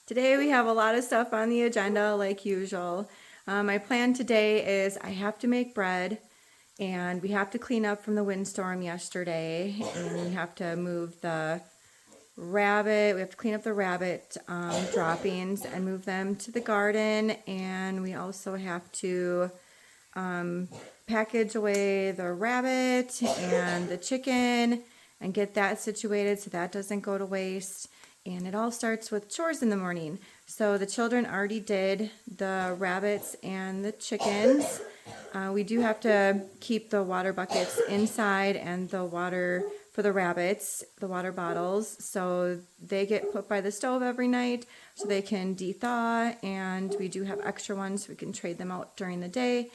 Today we have a lot of stuff on the agenda like usual. My plan today is I have to make bread and we have to clean up from the windstorm yesterday, and we have to move the rabbit, we have to clean up the rabbit droppings and move them to the garden, and we also have to package away the rabbit and the chicken and get that situated so that doesn't go to waste. And it all starts with chores in the morning. So the children already did the rabbits and the chickens. We do have to keep the water buckets inside and the water for the rabbits, the water bottles, so they get put by the stove every night so they can de-thaw, and we do have extra ones so we can trade them out during the day.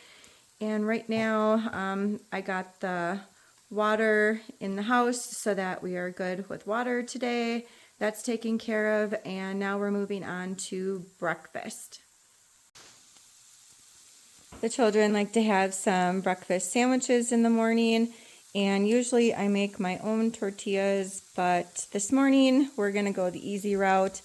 And right now I got the water in the house so that we are good with water today. That's taken care of, and now we're moving on to breakfast. The children like to have some breakfast sandwiches in the morning, and usually I make my own tortillas, but this morning we're going to go the easy route.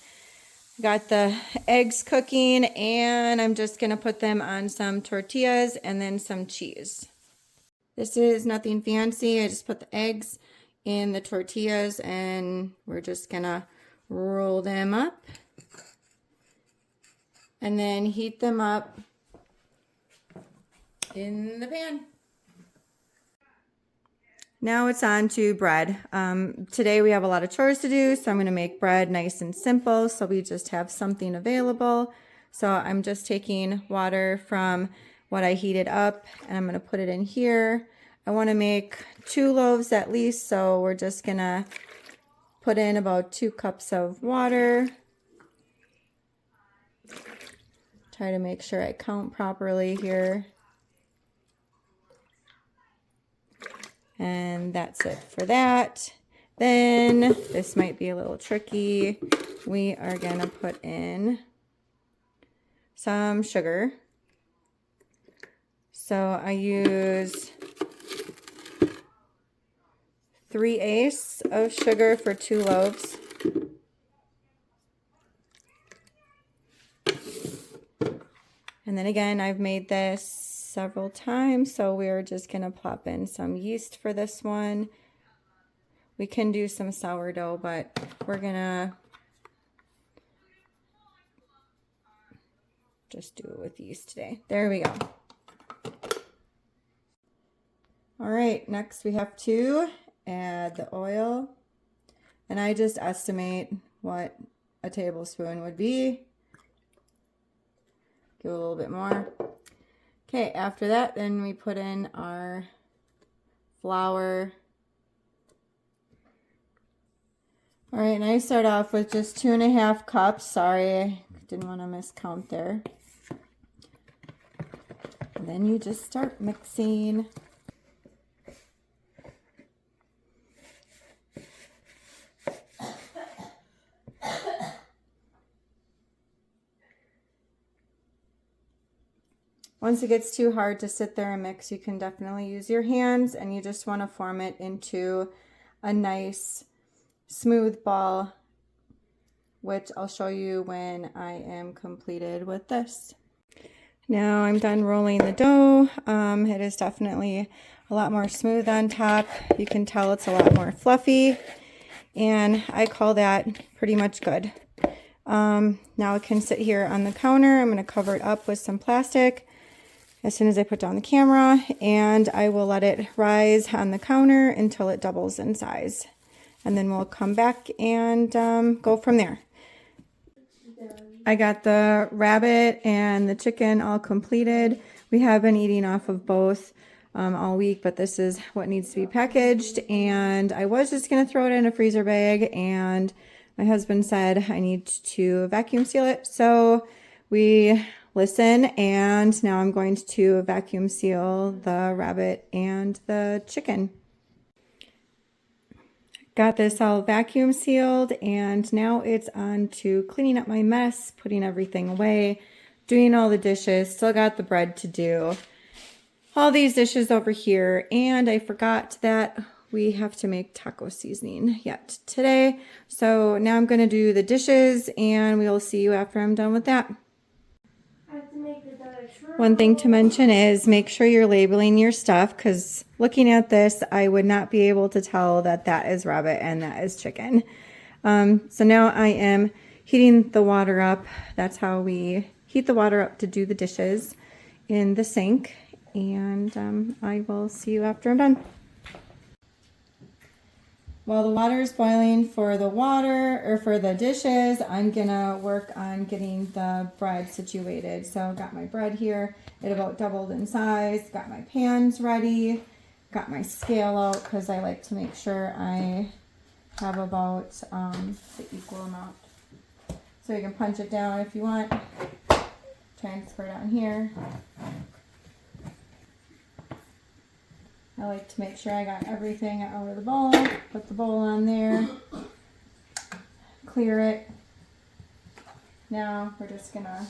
Got the eggs cooking, and I'm just going to put them on some tortillas and then some cheese. This is nothing fancy. I just put the eggs in the tortillas and we're just going to roll them up and then heat them up in the pan. Now it's on to bread. Today we have a lot of chores to do, so I'm going to make bread nice and simple so we just have something available. So I'm just taking water from what I heated up and I'm going to put it in here. I want to make 2 loaves at least, so we're just going to put in about 2 cups of water. Try to make sure I count properly here. And that's it for that. Then, this might be a little tricky. We are going to put in some sugar. So I use 3/8 of sugar for 2 loaves. And then again, I've made this several times, so we're just going to plop in some yeast for this one. We can do some sourdough, but we're going to just do it with yeast today. There we go. All right, next we have to add the oil, and I just estimate what a tablespoon would be. Give a little bit more. Okay, after that, then we put in our flour. All right, and I start off with just 2.5 cups. Sorry, I didn't want to miscount there. And then you just start mixing. Once it gets too hard to sit there and mix, you can definitely use your hands, and you just want to form it into a nice smooth ball, which I'll show you when I am completed with this. Now I'm done rolling the dough. It is definitely a lot more smooth on top. You can tell it's a lot more fluffy, and I call that pretty much good. Now it can sit here on the counter. I'm going to cover it up with some plastic as soon as I put down the camera, and I will let it rise on the counter until it doubles in size. And then we'll come back and go from there. I got the rabbit and the chicken all completed. We have been eating off of both all week, but this is what needs to be packaged. And I was just going to throw it in a freezer bag, and my husband said I need to vacuum seal it. So we listen, and now I'm going to vacuum seal the rabbit and the chicken. Got this all vacuum sealed, and now it's on to cleaning up my mess, putting everything away, doing all the dishes. Still got the bread to do. All these dishes over here, and I forgot that we have to make taco seasoning yet today. So now I'm going to do the dishes and we'll see you after I'm done with that. One thing to mention is make sure you're labeling your stuff, because looking at this, I would not be able to tell that that is rabbit and that is chicken. So now I am heating the water up. That's how we heat the water up to do the dishes in the sink. And I will see you after I'm done. While the water is boiling for the dishes, I'm gonna work on getting the bread situated. So I've got my bread here. It about doubled in size. Got my pans ready. Got my scale out because I like to make sure I have about the equal amount. So you can punch it down if you want. Transfer it on here. I like to make sure I got everything out of the bowl. Put the bowl on there. Clear it. Now we're just gonna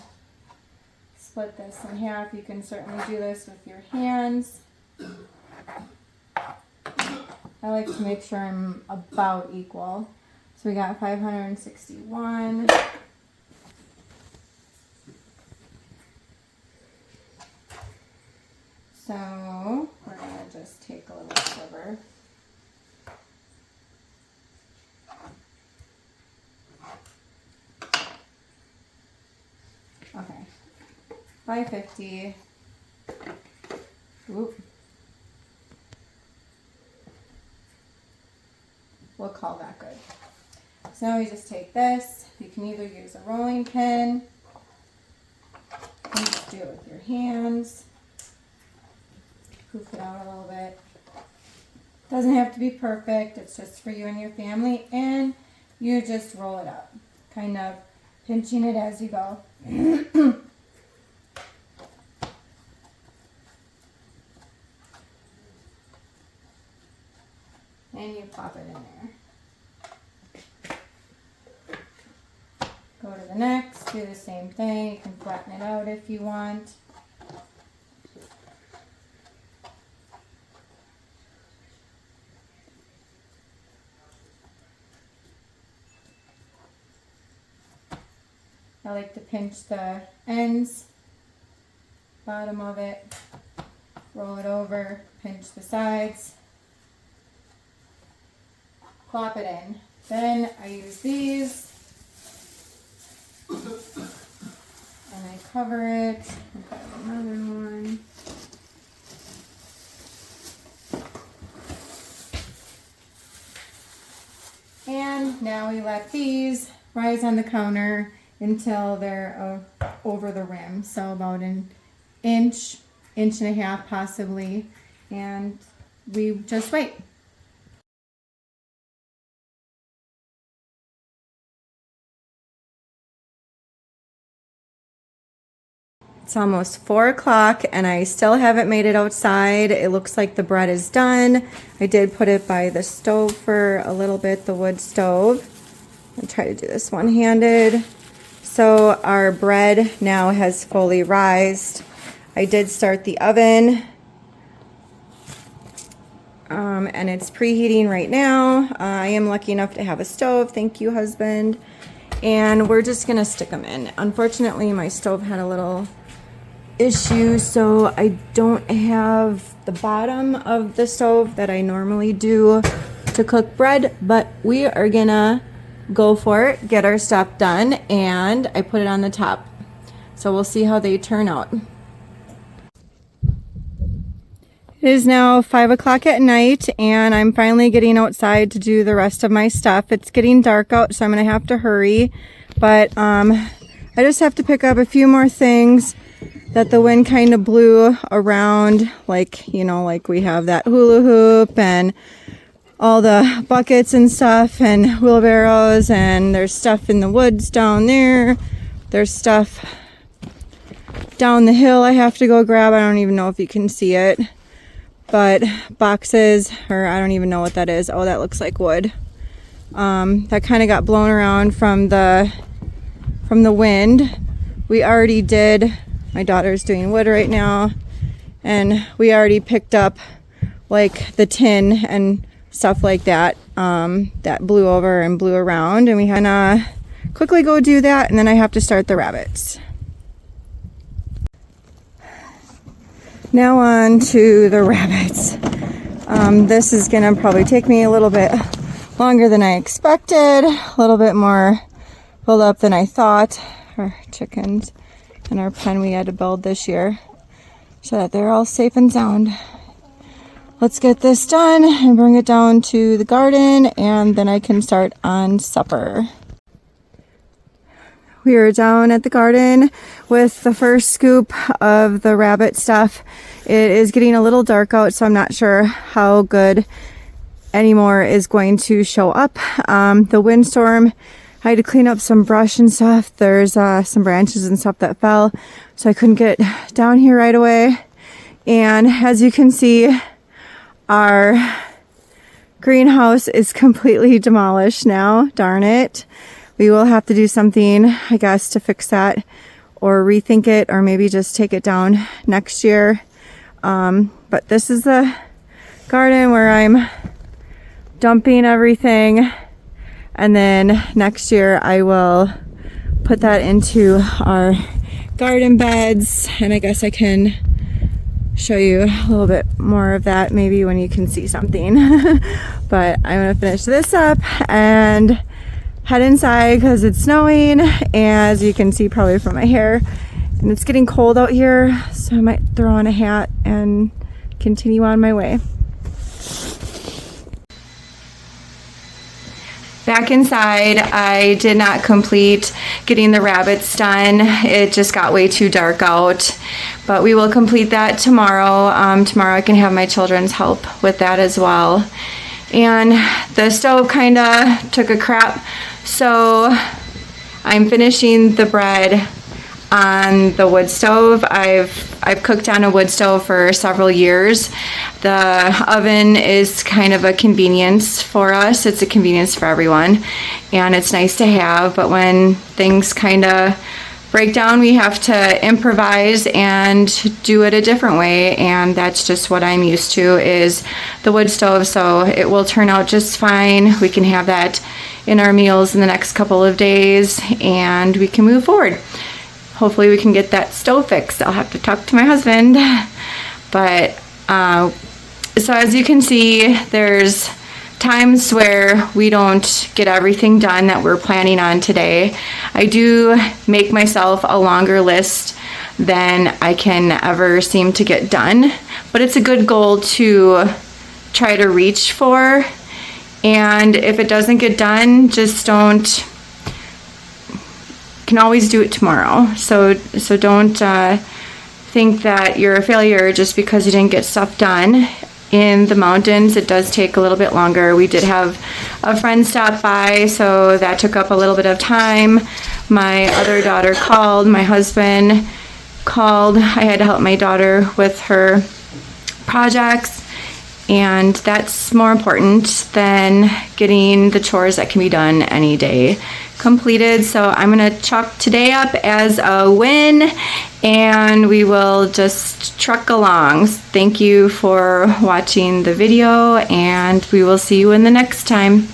split this in half. You can certainly do this with your hands. I like to make sure I'm about equal. So we got 561. So we're going to just take a little sliver. Okay, 550. Oop. We'll call that good. So now we just take this. You can either use a rolling pin, you can just do it with your hands. Poof it out a little bit. Doesn't have to be perfect. It's just for you and your family, and you just roll it up, kind of pinching it as you go. And you pop it in there. Go to the next, do the same thing. You can flatten it out if you want. I like to pinch the ends, bottom of it, roll it over, pinch the sides, plop it in. Then I use these and I cover it. I've got another one. And now we let these rise on the counter until they're over the rim, so about an inch and a half possibly, and we just wait. It's almost 4 o'clock and I still haven't made it outside. It looks like the bread is done. I did put it by the stove for a little bit, the wood stove. I'll try to do this one-handed. So our bread now has fully rised. I did start the oven and it's preheating right now. I am lucky enough to have a stove. Thank you, husband. And we're just gonna stick them in. Unfortunately, my stove had a little issue, so I don't have the bottom of the stove that I normally do to cook bread, but we are gonna go for it, get our stuff done, and I put it on the top. So we'll see how they turn out. It is now 5 o'clock at night and I'm finally getting outside to do the rest of my stuff. It's getting dark out, so I'm gonna have to hurry, but I just have to pick up a few more things that the wind kind of blew around, like, you know, like we have that hula hoop and all the buckets and stuff and wheelbarrows, and there's stuff in the woods down there. There's stuff down the hill I have to go grab. I don't even know if you can see it, but boxes, or I don't even know what that is. Oh, that looks like wood. That kind of got blown around from the wind. We already did, my daughter's doing wood right now, and we already picked up like the tin and stuff like that that blew over and blew around, and we had to quickly go do that, and then I have to start the rabbits. Now on to the rabbits. This is gonna probably take me a little bit longer than I expected, a little bit more filled up than I thought. Our chickens in our pen we had to build this year so that they're all safe and sound. Let's get this done and bring it down to the garden, and then I can start on supper. We are down at the garden with the first scoop of the rabbit stuff. It is getting a little dark out, so I'm not sure how good any more is going to show up. The windstorm, I had to clean up some brush and stuff. There's some branches and stuff that fell, so I couldn't get down here right away. And as you can see, our greenhouse is completely demolished now. Darn it. We will have to do something, I guess, to fix that, or rethink it, or maybe just take it down next year. But this is the garden where I'm dumping everything, and then next year I will put that into our garden beds, and I guess I can show you a little bit more of that maybe when you can see something. But I'm gonna finish this up and head inside because it's snowing, as you can see probably from my hair, and it's getting cold out here, so I might throw on a hat and continue on my way. Back inside, I did not complete getting the rabbits done. It just got way too dark out, but we will complete that tomorrow. Tomorrow I can have my children's help with that as well. And the stove kind of took a crap, so I'm finishing the bread on the wood stove. I've cooked on a wood stove for several years. The oven is kind of a convenience for us. It's a convenience for everyone, and it's nice to have, but when things kind of break down, we have to improvise and do it a different way, and that's just what I'm used to, is the wood stove, so it will turn out just fine. We can have that in our meals in the next couple of days, and we can move forward. Hopefully we can get that stove fixed. I'll have to talk to my husband. But so as you can see, there's times where we don't get everything done that we're planning on today. I do make myself a longer list than I can ever seem to get done, but it's a good goal to try to reach for. And if it doesn't get done, just don't, can always do it tomorrow. So don't think that you're a failure just because you didn't get stuff done. In the mountains, it does take a little bit longer. We did have a friend stop by, so that took up a little bit of time. My other daughter called, my husband called. I had to help my daughter with her projects, and that's more important than getting the chores that can be done any day completed. So I'm gonna chalk today up as a win, and we will just truck along. Thank you for watching the video, and we will see you in the next time.